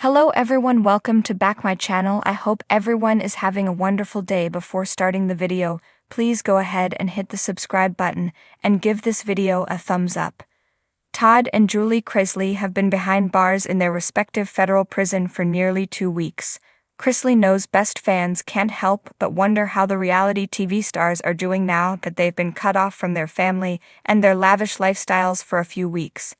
Hello everyone, welcome to back my channel. I hope everyone is having a wonderful day. Before starting the video, please go ahead and hit the subscribe button and give this video a thumbs up. Todd and Julie Chrisley have been behind bars in their respective federal prison for nearly 2 weeks. Chrisley knows best. Fans can't help but wonder how the reality TV stars are doing now that they've been cut off from their family and their lavish lifestyles for a few weeks.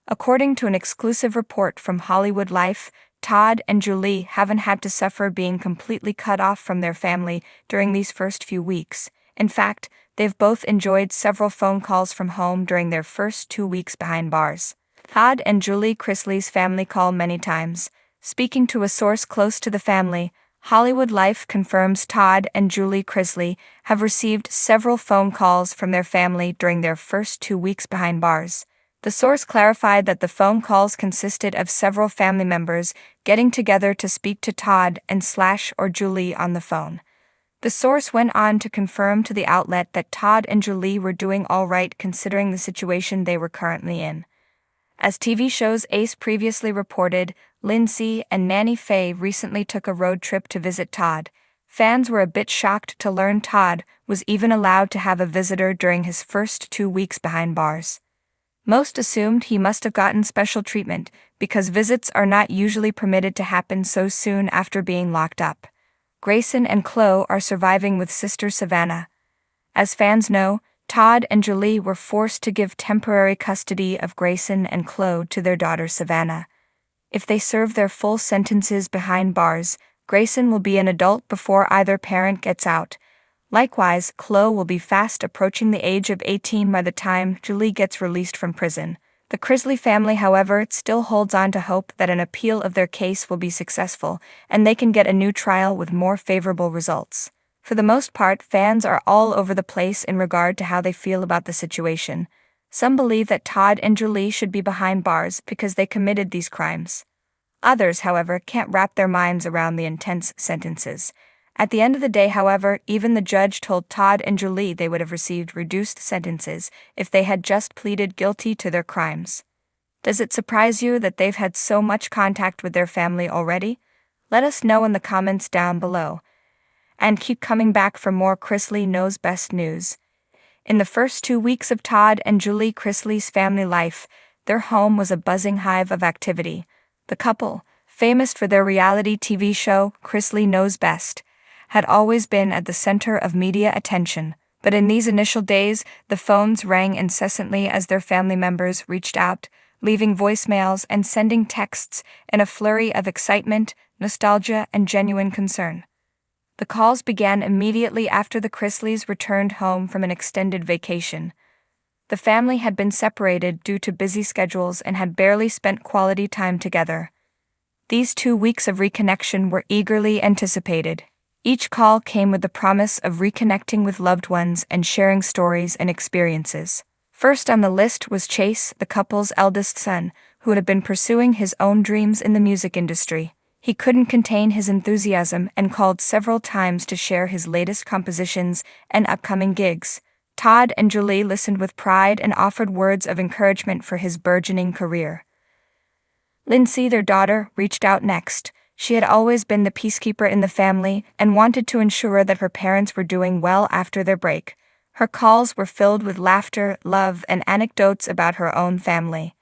According to an exclusive report from Hollywood Life, Todd and Julie haven't had to suffer being completely cut off from their family during these first few weeks. In fact, they've both enjoyed several phone calls from home during their first 2 weeks behind bars. Todd and Julie Chrisley's family call many times. Speaking to a source close to the family, Hollywood Life confirms Todd and Julie Chrisley have received several phone calls from their family during their first 2 weeks behind bars. The source clarified that the phone calls consisted of several family members getting together to speak to Todd and or Julie on the phone. The source went on to confirm to the outlet that Todd and Julie were doing all right considering the situation they were currently in. As TV shows Ace previously reported, Lindsay and Nanny Faye recently took a road trip to visit Todd. Fans were a bit shocked to learn Todd was even allowed to have a visitor during his first 2 weeks behind bars. Most assumed he must have gotten special treatment because visits are not usually permitted to happen so soon after being locked up. Grayson and Chloe are surviving with sister Savannah. As fans know, Todd and Julie were forced to give temporary custody of Grayson and Chloe to their daughter Savannah. If they serve their full sentences behind bars, Grayson will be an adult before either parent gets out. Likewise, Chloe will be fast approaching the age of 18 by the time Julie gets released from prison. The Chrisley family, however, still holds on to hope that an appeal of their case will be successful, and they can get a new trial with more favorable results. For the most part, fans are all over the place in regard to how they feel about the situation. Some believe that Todd and Julie should be behind bars because they committed these crimes. Others, however, can't wrap their minds around the intense sentences. At the end of the day, however, even the judge told Todd and Julie they would have received reduced sentences if they had just pleaded guilty to their crimes. Does it surprise you that they've had so much contact with their family already? Let us know in the comments down below. And keep coming back for more Chrisley Knows Best news. In the first 2 weeks of Todd and Julie Chrisley's family life, their home was a buzzing hive of activity. The couple, famous for their reality TV show Chrisley Knows Best, had always been at the center of media attention, but in these initial days, the phones rang incessantly as their family members reached out, leaving voicemails and sending texts in a flurry of excitement, nostalgia, and genuine concern. The calls began immediately after the Chrisleys returned home from an extended vacation. The family had been separated due to busy schedules and had barely spent quality time together. These 2 weeks of reconnection were eagerly anticipated. Each call came with the promise of reconnecting with loved ones and sharing stories and experiences. First on the list was Chase, the couple's eldest son, who had been pursuing his own dreams in the music industry. He couldn't contain his enthusiasm and called several times to share his latest compositions and upcoming gigs. Todd and Julie listened with pride and offered words of encouragement for his burgeoning career. Lindsay, their daughter, reached out next. She had always been the peacekeeper in the family and wanted to ensure that her parents were doing well after their break. Her calls were filled with laughter, love, and anecdotes about her own family.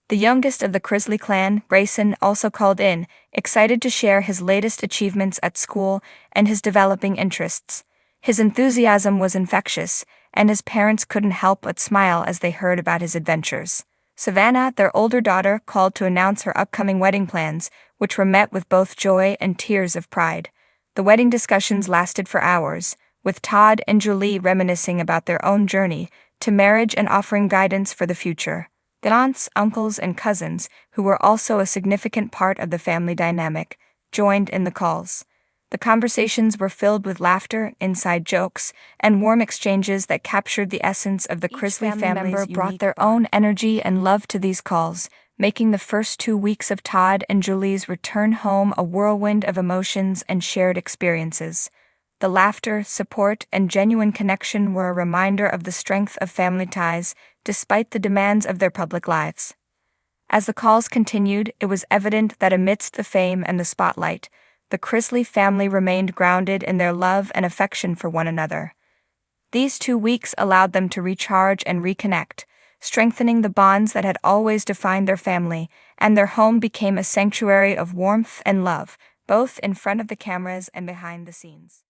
The youngest of the Chrisley clan, Grayson, also called in, excited to share his latest achievements at school and his developing interests. His enthusiasm was infectious, and his parents couldn't help but smile as they heard about his adventures. Savannah, their older daughter, called to announce her upcoming wedding plans, which were met with both joy and tears of pride. The wedding discussions lasted for hours, with Todd and Julie reminiscing about their own journey to marriage and offering guidance for the future. The aunts, uncles, and cousins, who were also a significant part of the family dynamic, joined in the calls. The conversations were filled with laughter, inside jokes, and warm exchanges that captured the essence of the Chrisley family member brought their own energy and love to these calls, making the first 2 weeks of Todd and Julie's return home a whirlwind of emotions and shared experiences. The laughter, support, and genuine connection were a reminder of the strength of family ties, despite the demands of their public lives. As the calls continued, it was evident that amidst the fame and the spotlight, the Chrisley family remained grounded in their love and affection for one another. These 2 weeks allowed them to recharge and reconnect, strengthening the bonds that had always defined their family, and their home became a sanctuary of warmth and love, both in front of the cameras and behind the scenes.